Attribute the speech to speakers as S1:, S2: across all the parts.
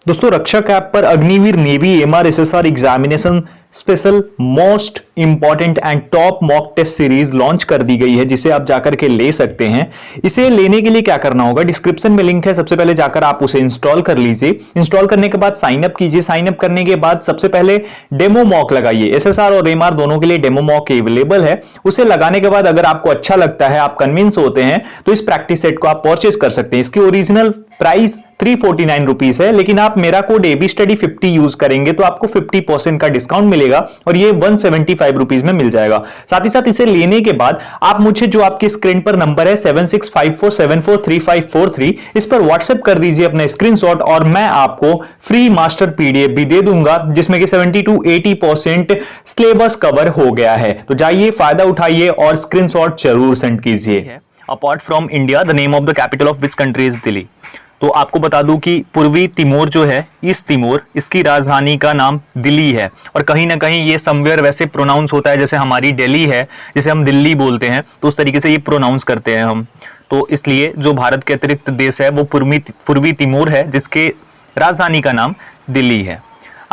S1: दोस्तों रक्षक ऐप पर Agniveer navy MRSSR examination special most important and top mock test series launch कर दी गई है, जिसे आप जाकर के ले सकते हैं। इसे लेने के लिए क्या करना होगा, डिस्क्रिप्शन में लिंक है, सबसे पहले जाकर आप उसे इंस्टॉल कर लीजिए। इंस्टॉल करने के बाद साइन अप कीजिए। साइन अप करने के बाद सबसे पहले डेमो मॉक लगाइए। एसएसआर और एमआर दोनों के लिए डेमो मॉक अवेलेबल है। उसे लगाने के बाद अगर आपको अच्छा लगता है, आप कन्विंस होते हैं, तो इस प्रैक्टिस सेट को आप परचेज कर सकते हैं। इसकी ओरिजिनल प्राइस 349 रुपीज है, लेकिन आप मेरा कोड एबी स्टडी 50 यूज करेंगे तो आपको 50% का डिस्काउंट मिलेगा और ये 175 रुपीज में मिल जाएगा। साथ ही साथ इसे लेने के बाद आप मुझे जो आपकी स्क्रीन पर नंबर है 7654743543 इस पर व्हाट्सएप कर दीजिए अपना स्क्रीनशॉट और मैं आपको फ्री मास्टर पीडीएफ भी दे दूंगा, जिसमें कि 70 to 80% सिलेबस कवर हो गया है। तो जाइए, फायदा उठाइए और स्क्रीनशॉट जरूर सेंड कीजिए। Apart from India, the name of the capital of which country is Delhi. तो आपको बता दूं कि पूर्वी तिमोर जो है, ईस्ट तिमोर, इसकी राजधानी का नाम दिल्ली है। और कहीं ना कहीं ये समवेयर वैसे प्रोनाउंस होता है जैसे हमारी दिल्ली है, जिसे हम दिल्ली बोलते हैं, तो उस तरीके से ये प्रोनाउंस करते हैं हम। तो इसलिए जो भारत के अतिरिक्त देश है वो पूर्वी तिमोर है, जिसके राजधानी का नाम दिल्ली है।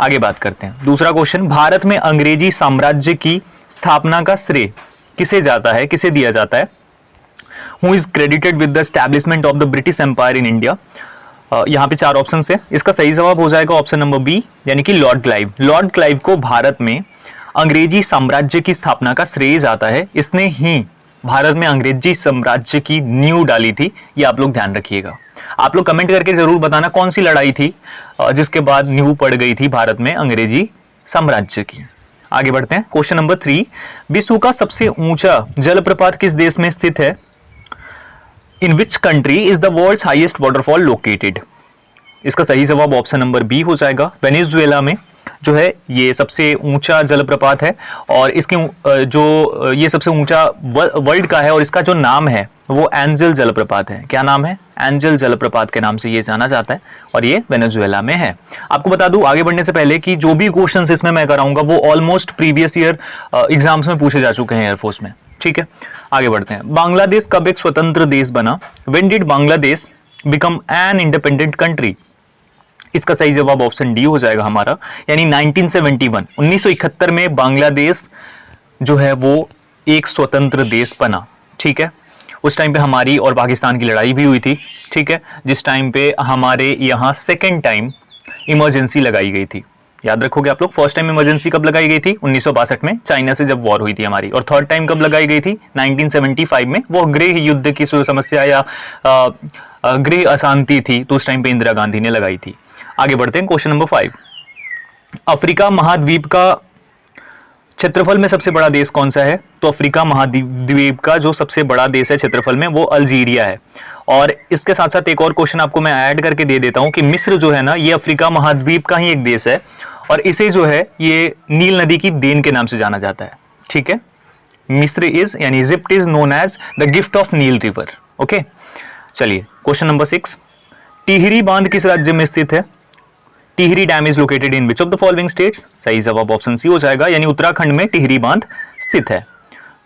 S1: आगे बात करते हैं। दूसरा क्वेश्चन, भारत में अंग्रेजी साम्राज्य की स्थापना का श्रेय किसे जाता है, किसे दिया जाता है? Who is credited with the establishment of the British Empire in India? यहाँ पे 4 ऑप्शन है। इसका सही जवाब हो जाएगा ऑप्शन नंबर बी, यानी कि लॉर्ड क्लाइव। लॉर्ड क्लाइव को भारत में अंग्रेजी साम्राज्य की स्थापना का श्रेय जाता है। इसने ही भारत में अंग्रेजी साम्राज्य की नींव डाली थी। ये आप लोग ध्यान रखिएगा। आप लोग कमेंट करके जरूर बताना कौन सी लड़ाई थी जिसके बाद नींव पड़ गई थी भारत में अंग्रेजी साम्राज्य की। आगे बढ़ते हैं। क्वेश्चन नंबर 3, विश्व का सबसे ऊंचा जलप्रपात किस देश में स्थित है? In which country is the world's highest waterfall located? इसका सही जवाब ऑप्शन नंबर बी हो जाएगा। वेनेजुएला में जो है ये सबसे ऊंचा जलप्रपात है और इसकी जो ये सबसे ऊंचा वर्ल्ड का है और इसका जो नाम है वो एंजल जलप्रपात है। क्या नाम है? एंजल जलप्रपात के नाम से ये जाना जाता है और ये वेनेजुएला में है। आपको बता दूं आगे बढ़ने से पहले कि जो भी क्वेश्चंस इसमें मैं कराऊंगा वो ऑलमोस्ट प्रीवियस ईयर एग्जाम्स में पूछे जा चुके हैं एयरफोर्स में। ठीक है, आगे बढ़ते हैं। बांग्लादेश कब एक स्वतंत्र देश बना? When did Bangladesh become an independent country? इसका सही जवाब ऑप्शन डी हो जाएगा हमारा, यानी 1971 1971 में बांग्लादेश जो है वो एक स्वतंत्र देश बना। ठीक है, उस टाइम पे हमारी और पाकिस्तान की लड़ाई भी हुई थी। ठीक है, जिस टाइम पे हमारे यहाँ सेकेंड टाइम इमरजेंसी लगाई गई थी। याद रखोगे आप लोग, फर्स्ट टाइम इमरजेंसी कब लगाई गई थी? 1962 में, चाइना से जब वॉर हुई थी हमारी। और थर्ड टाइम कब लगाई गई थी? 1975 में। वो गृह युद्ध की समस्या या गृह अशांति थी, तो उस टाइम पे इंदिरा गांधी ने लगाई थी। आगे बढ़ते हैं। क्वेश्चन नंबर 5, अफ्रीका महाद्वीप का क्षेत्रफल में सबसे बड़ा देश कौन सा है? तो अफ्रीका महाद्वीप का जो सबसे बड़ा देश है क्षेत्रफल में, वो अल्जीरिया है। और इसके साथ साथ एक और क्वेश्चन आपको मैं ऐड करके दे देता हूं कि मिस्र जो है ना, ये अफ्रीका महाद्वीप का ही एक देश है और इसे जो है ये नील नदी की देन के नाम से जाना जाता है। ठीक है, मिस्र इज यानी Egypt is known as the gift of Nile river. Okay, चलिए क्वेश्चन नंबर 6, टिहरी बांध किस राज्य में स्थित है? Tehri dam is located in which of the following states? सही जवाब ऑप्शन सी हो जाएगा, यानी उत्तराखंड में टिहरी बांध स्थित है।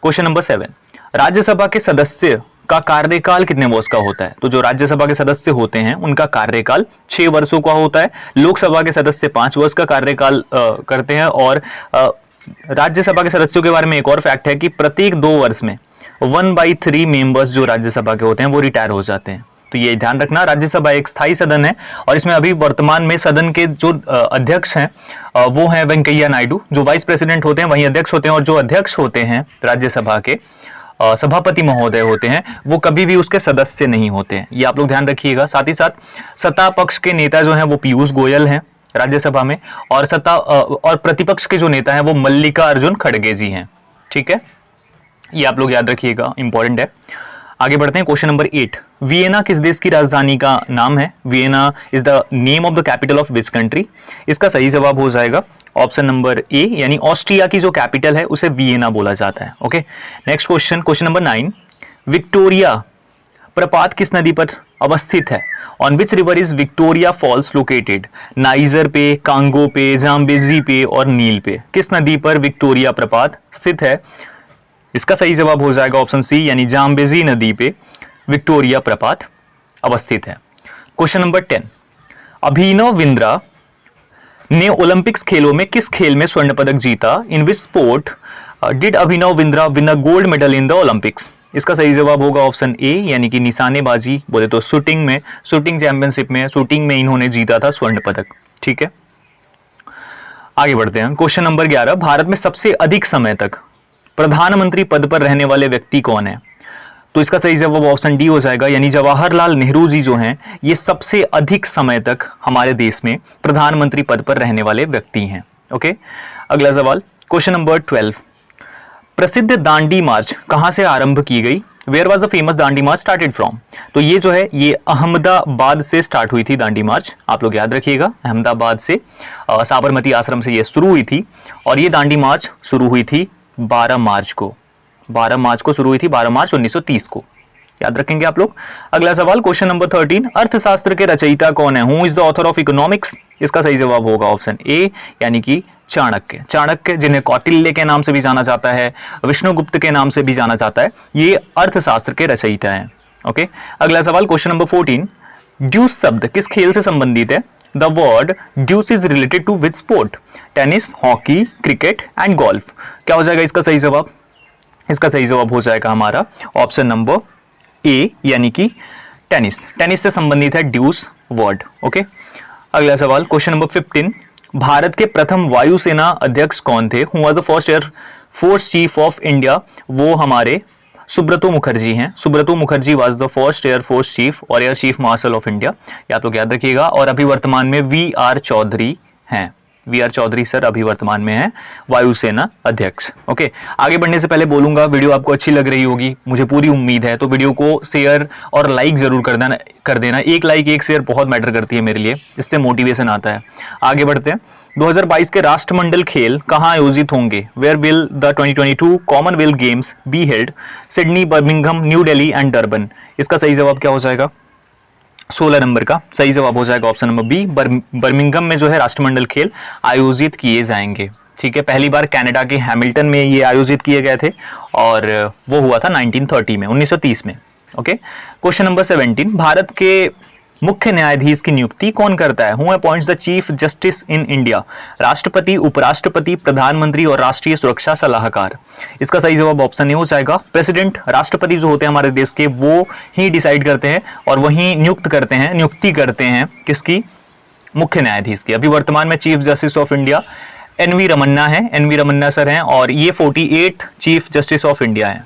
S1: क्वेश्चन नंबर 7, राज्यसभा के सदस्य का कार्यकाल कितने वर्ष का होता है? तो जो राज्यसभा के सदस्य होते हैं उनका कार्यकाल 6 वर्षों का होता है। लोकसभा के सदस्य 5 वर्ष का कार्यकाल करते हैं। और राज्यसभा के सदस्यों के बारे में एक और फैक्ट है कि प्रत्येक 2 वर्ष में 1/3 मेंबर्स जो राज्यसभा के होते हैं वो रिटायर हो जाते हैं। तो ये ध्यान रखना, राज्यसभा एक स्थायी सदन है और इसमें अभी वर्तमान में सदन के जो अध्यक्ष हैं वो हैं वेंकैया नायडू। जो वाइस प्रेसिडेंट होते हैं वही अध्यक्ष होते हैं और जो अध्यक्ष होते हैं राज्यसभा के सभापति महोदय होते हैं, वो कभी भी उसके सदस्य नहीं होते हैं। ये आप लोग ध्यान रखिएगा। साथ ही साथ सत्ता पक्ष के नेता जो हैं वो पीयूष गोयल हैं राज्यसभा में, और और प्रतिपक्ष के जो नेता हैं वो मल्लिकार्जुन खड़गे जी हैं। ठीक है, ये आप लोग याद रखिएगा, इंपॉर्टेंट है। आगे बढ़ते हैं। क्वेश्चन नंबर 8, वियना किस देश की राजधानी का नाम है? Vienna is the name of the capital of which country? इसका सही जवाब हो जाएगा ऑप्शन नंबर ए, यानी ऑस्ट्रिया की जो कैपिटल है उसे वियना बोला जाता है। Okay, next question, question number 9, Victoria प्रपात किस नदी पर अवस्थित है? On which river is Victoria falls located? Niger पे, कांगो पे, जाम्बेजी पे और नील पे? किस नदी पर विक्टोरिया प्रपात स्थित है? इसका सही जवाब हो जाएगा ऑप्शन सी, यानी जाम्बेजी नदी पे विक्टोरिया प्रपात अवस्थित है। क्वेश्चन नंबर 10, अभिनव बिंद्रा ने ओलंपिक्स खेलों में किस खेल में स्वर्ण पदक जीता? In which sport did Abhinav Bindra win a gold medal in the Olympics? इसका सही जवाब होगा ऑप्शन ए, यानी कि निशानेबाजी बोले तो शूटिंग में, शूटिंग चैंपियनशिप में, शूटिंग में इन्होंने जीता था स्वर्ण पदक। ठीक है, आगे बढ़ते हैं। क्वेश्चन नंबर 11, भारत में सबसे अधिक समय तक प्रधानमंत्री पद पर रहने वाले व्यक्ति कौन है? तो इसका सही जवाब ऑप्शन डी हो जाएगा, यानी जवाहरलाल नेहरू जी जो हैं ये सबसे अधिक समय तक हमारे देश में प्रधानमंत्री पद पर रहने वाले व्यक्ति हैं। ओके, अगला सवाल, क्वेश्चन नंबर 12, प्रसिद्ध दांडी मार्च कहां से आरंभ की गई? Where was the famous Dandi march started from? तो ये जो है ये अहमदाबाद से स्टार्ट हुई थी दांडी मार्च, आप लोग याद रखिएगा, अहमदाबाद से साबरमती आश्रम से ये शुरू हुई थी और ये दांडी मार्च शुरू हुई थी 12 मार्च को, 12 मार्च को शुरू हुई थी, 12 मार्च 1930 को, याद रखेंगे आप लोग। अगला सवाल, क्वेश्चन नंबर 13, अर्थशास्त्र के रचयिता कौन है? Who is the author of economics? इसका सही जवाब होगा ऑप्शन ए, यानी कि चाणक्य। चाणक्य जिन्हें कौटिल्य के नाम से भी जाना जाता है, विष्णुगुप्त के नाम से भी जाना जाता है, ये अर्थशास्त्र के रचयिता हैं। ओके, अगला सवाल, क्वेश्चन नंबर 14, ड्यूस शब्द किस खेल से संबंधित है? The word deuce is related to which sport? Tennis, hockey, cricket and golf. क्या हो जाएगा इसका सही जवाब? इसका सही जवाब हो जाएगा हमारा ऑप्शन नंबर ए, यानी कि टेनिस। टेनिस से संबंधित है ड्यूस वर्ड। ओके, अगला सवाल, क्वेश्चन नंबर 15, भारत के प्रथम वायुसेना अध्यक्ष कौन थे? Who was the first air force chief of India? वो हमारे सुब्रतो मुखर्जी हैं। Subroto Mukherjee was the first air force chief और air chief marshal of India, या तो याद रखिएगा। और अभी वर्तमान में वी आर चौधरी हैं, वी आर चौधरी सर अभी वर्तमान में हैं वायुसेना अध्यक्ष। ओके, आगे बढ़ने से पहले बोलूंगा, वीडियो आपको अच्छी लग रही होगी, मुझे पूरी उम्मीद है, तो वीडियो को शेयर और लाइक जरूर कर देना। एक लाइक एक शेयर बहुत मैटर करती है मेरे लिए, इससे मोटिवेशन आता है। आगे बढ़ते हैं। 2022 के राष्ट्रमंडल खेल कहाँ आयोजित होंगे? Where will the 2022 Commonwealth games be held? Sydney, Birmingham, New Delhi and Durban. इसका सही जवाब क्या हो जाएगा? 16 नंबर का सही जवाब हो जाएगा ऑप्शन नंबर बी, बर्मिंघम में जो है राष्ट्रमंडल खेल आयोजित किए जाएंगे। ठीक है, पहली बार कनाडा के हैमिल्टन में ये आयोजित किए गए थे और वो हुआ था 1930 में, 1930 में। ओके, क्वेश्चन नंबर 17, भारत के मुख्य न्यायाधीश की नियुक्ति कौन करता है? Who appoints the chief justice in India? राष्ट्रपति, उपराष्ट्रपति, प्रधानमंत्री और राष्ट्रीय सुरक्षा सलाहकार। इसका सही जवाब ऑप्शन ए हो जाएगा, प्रेसिडेंट। राष्ट्रपति जो होते हैं हमारे देश के वो ही डिसाइड करते हैं और वही नियुक्ति करते हैं किसकी? मुख्य न्यायाधीश की। अभी वर्तमान में chief justice of India N V Ramanna है, एन वी रमन्ना सर हैं और ये 48 चीफ जस्टिस ऑफ इंडिया हैं,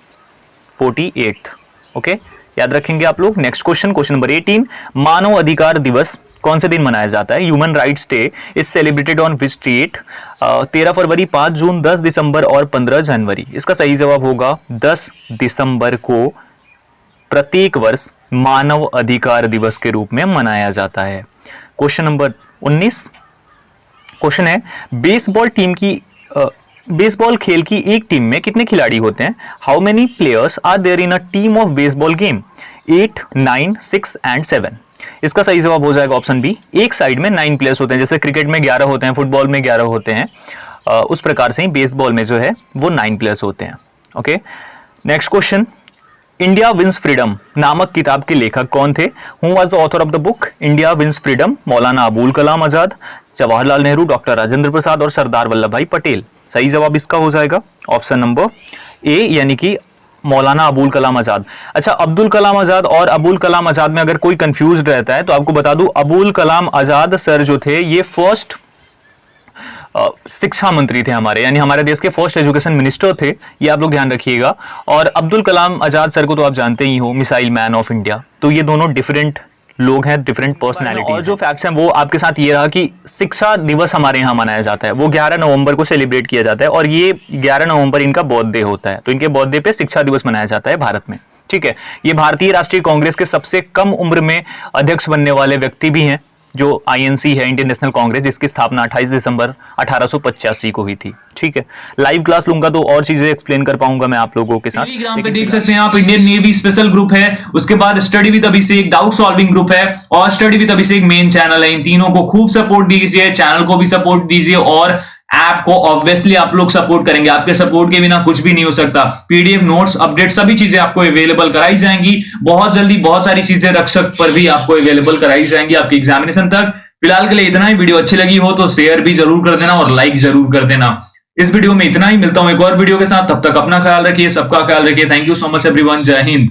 S1: 48। ओके, याद रखेंगे आप लोग। नेक्स्ट क्वेश्चन, क्वेश्चन नंबर 18, मानव अधिकार दिवस कौन से दिन मनाया जाता है? Human rights day is celebrated on which date? 13 फरवरी, 5 जून, 10 दिसंबर और 15 जनवरी। इसका सही जवाब होगा 10 दिसंबर को प्रत्येक वर्ष मानव अधिकार दिवस के रूप में मनाया जाता है। क्वेश्चन नंबर 19 क्वेश्चन है, बेसबॉल खेल की एक टीम में कितने खिलाड़ी होते हैं? How many players are there in a team of baseball game? 8, 9, 6 and 7। इसका सही जवाब हो जाएगा ऑप्शन बी, एक साइड में 9 प्लेयर्स होते हैं, जैसे क्रिकेट में 11 होते हैं, फुटबॉल में 11 होते हैं, उस प्रकार से ही बेसबॉल में जो है वो 9 प्लेयर्स होते हैं। Okay, next question, India wins freedom नामक किताब के लेखक कौन थे? Who was the author of the book India wins freedom? Maulana Abul Kalam Azad, Jawaharlal Nehru, doctor Rajendra Prasad और सरदार वल्लभ भाई पटेल। सही जवाब इसका हो जाएगा ऑप्शन नंबर ए, यानी कि मौलाना अबुल कलाम आजाद। अच्छा, अब्दुल कलाम आजाद और अबुल कलाम आजाद में अगर कोई कंफ्यूज रहता है तो आपको बता दूं, अबुल कलाम आजाद सर जो थे ये फर्स्ट शिक्षा मंत्री थे हमारे, यानी हमारे देश के फर्स्ट एजुकेशन मिनिस्टर थे, ये आप लोग ध्यान रखिएगा। और अब्दुल कलाम आजाद सर को तो आप जानते ही हो, मिसाइल मैन ऑफ इंडिया। तो ये दोनों डिफरेंट लोग हैं, डिफरेंट पर्सनैलिटीज। और जो फैक्ट्स हैं वो आपके साथ ये रहा कि शिक्षा दिवस हमारे यहाँ मनाया जाता है, वो 11 नवंबर को सेलिब्रेट किया जाता है और ये 11 नवंबर इनका बर्थडे होता है, तो इनके बर्थडे पे शिक्षा दिवस मनाया जाता है भारत में। ठीक है, ये भारतीय राष्ट्रीय कांग्रेस के सबसे कम उम्र में अध्यक्ष बनने वाले व्यक्ति भी हैं, जो आईएनसी है, इंडियन नेशनल कांग्रेस, जिसकी स्थापना 28 दिसंबर 1885 को हुई थी। ठीक है, लाइव क्लास लूंगा तो और चीजें एक्सप्लेन कर पाऊंगा मैं आप लोगों के साथ। टेलीग्राम पे देख सकते हैं आप, इंडियन नेवी स्पेशल ग्रुप है, उसके बाद study with Abhishek doubt solving group है और study with Abhishek main channel है। इन तीनों को खूब सपोर्ट दीजिए, चैनल को भी सपोर्ट दीजिए और ऐप को ऑब्वियसली आप लोग सपोर्ट करेंगे, आपके सपोर्ट के बिना कुछ भी नहीं हो सकता। पीडीएफ, नोट्स, अपडेट सभी चीजें आपको अवेलेबल कराई जाएंगी बहुत जल्दी। बहुत सारी चीजें रक्षक पर भी आपको अवेलेबल कराई जाएंगी आपके एग्जामिनेशन तक।
S2: फिलहाल के लिए इतना ही। वीडियो अच्छी लगी हो तो शेयर भी जरूर कर देना और लाइक जरूर कर देना। इस वीडियो में इतना ही, मिलता हूं एक और वीडियो के साथ, तब तक अपना ख्याल रखिए, सबका ख्याल रखिए। Thank you so much everyone, जय हिंद।